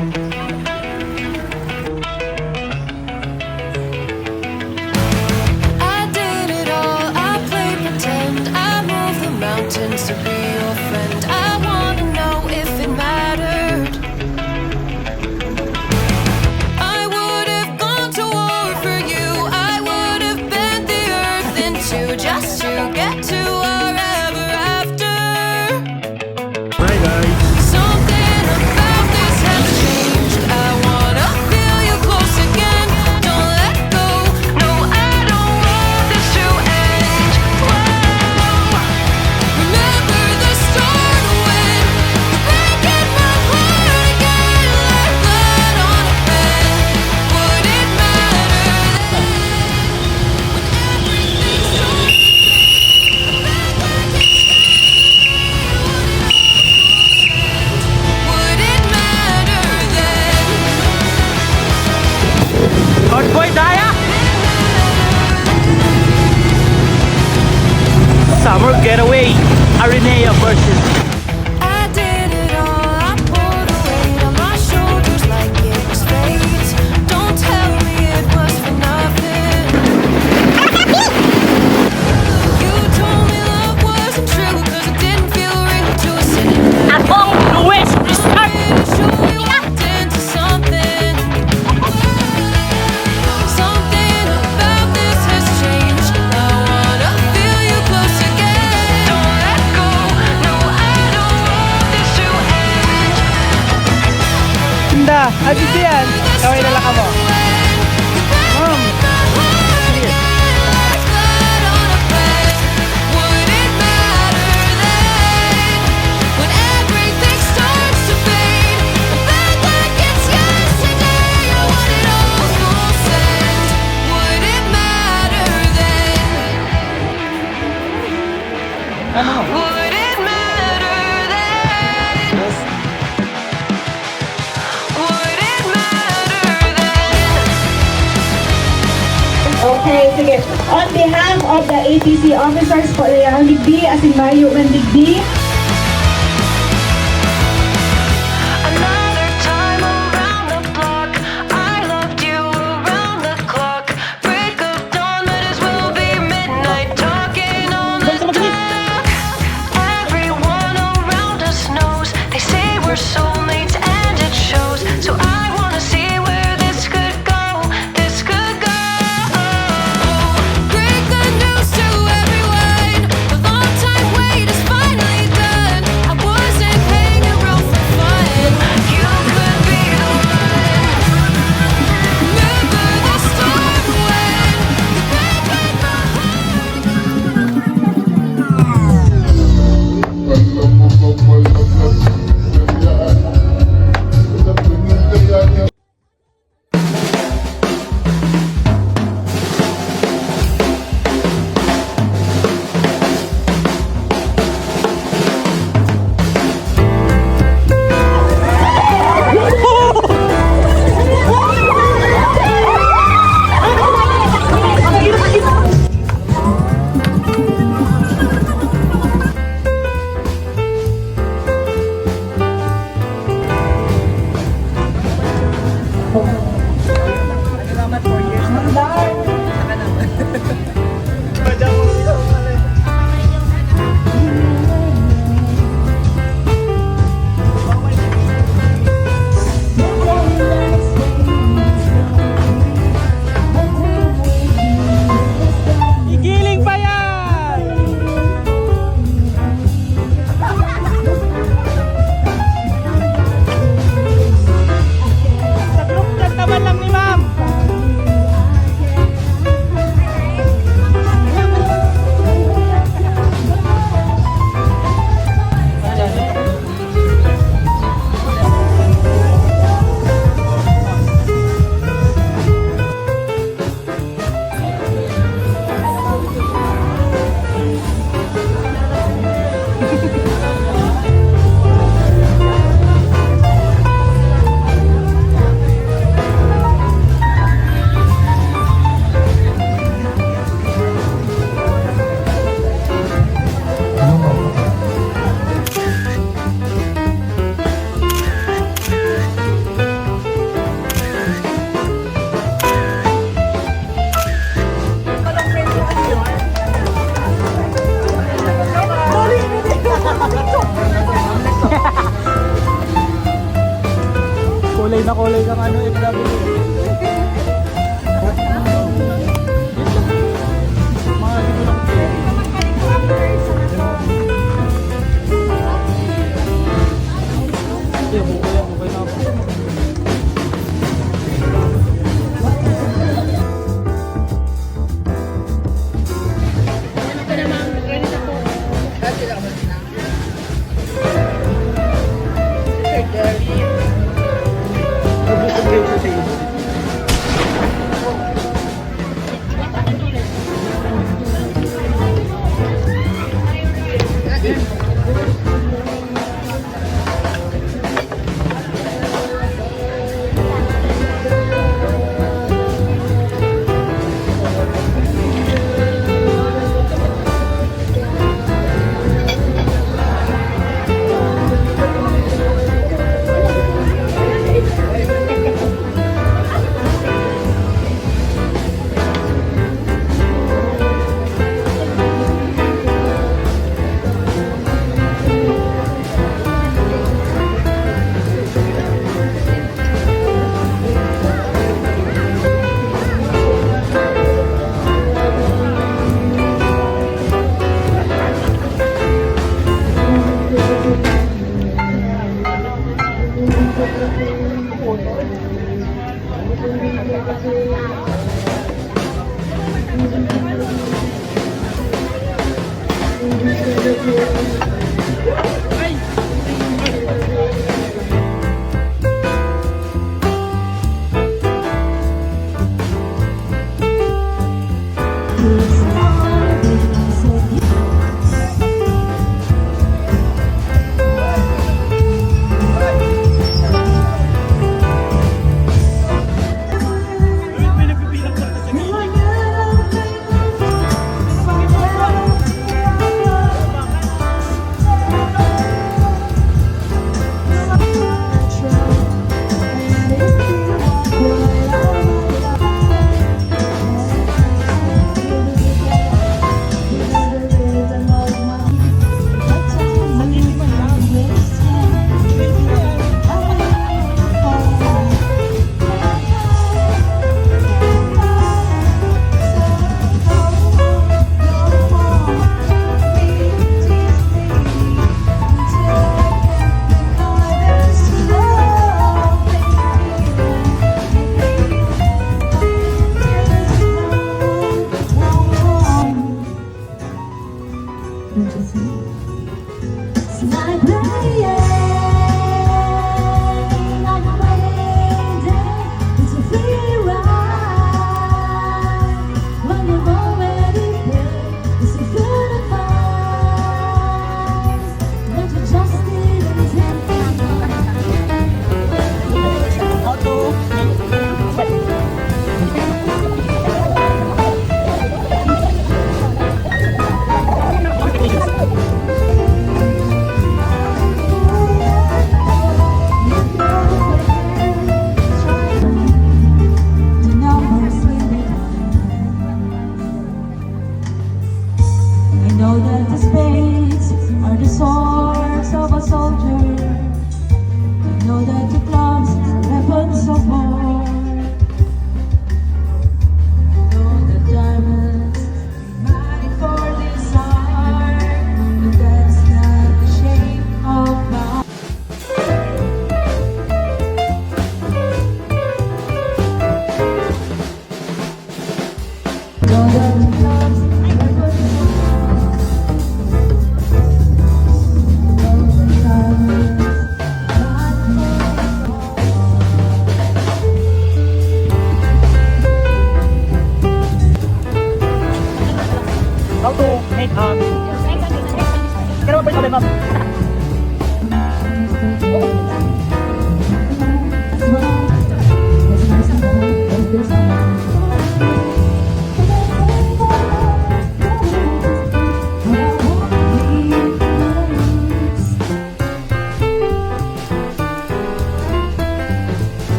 I did it all, I played pretend, I moved the mountains to be your friend. I wanna know if it mattered. I would have gone to war for you, I would have bent the earth in two just to get to our ever after. Hi guys! Something about this has changed. I wanna feel you close again. Don't let go. No, I don't want this to end. Whoa. Remember the start when you're breaking my heart again. Like blood on a pen. Would it matter when everything starts? Would it matter then? Hot boy tayo! Summer Getaway Ateneo versus I did it all, I pulled the weight on my shoulders like it was fate. Don't tell me it was for nothing. You told me love wasn't true, cause it didn't feel real to us anymore. Atong Luis Restart! To show we walked into something. Something about this has changed. I wanna feel you close again. Don't let go. No, I don't want this to end. Tinda! Agad yan! Kaway na laka mo! Mom! Ano? Would it matter then? Would it matter then? Okay, sige. On behalf of the ATC officers po, ang Digdi, as in Mayo ng Digdi, Another time around the block, I loved you around the clock. Break of dawn, might as well be midnight, talking on the clock. Everyone around us knows, they say we're soulmates and it shows. So I wanna see where this could go, this could go. Break the news to everyone, the long time wait is finally done. Kulay na kulay kang ano, FW. Mga dito lang. Hindi, bukay na ako.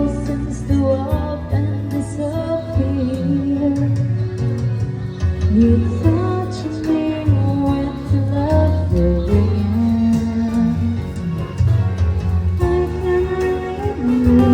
license to up and disappear. You thought you knew when to love again. I can relate.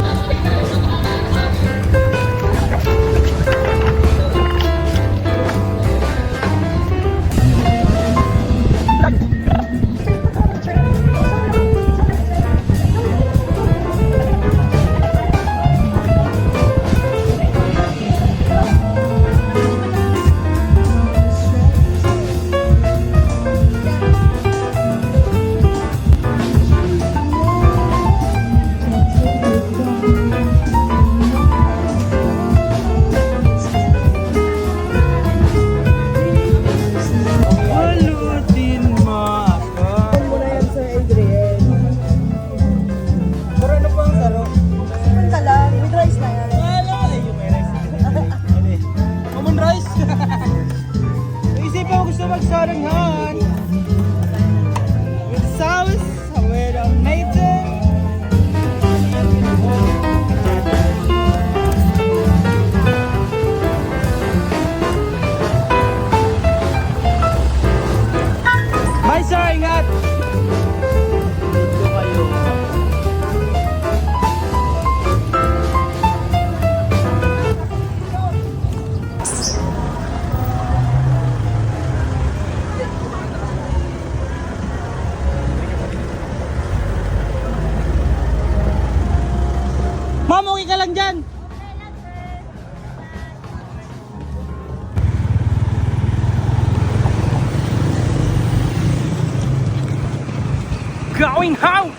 Pulutin mo ako. Muna yan, Sir Adrian. Pero ano po ang sarap? Manta lang, with rice na yan. Wala! Ay, yung may rice. Hindi. Common rice. Naisipan ko gusto magsarangan. With sauce, with a maiden. Bye, sir! Ingat! Dito kayo. Ma'am, okay ka lang dyan? Going home!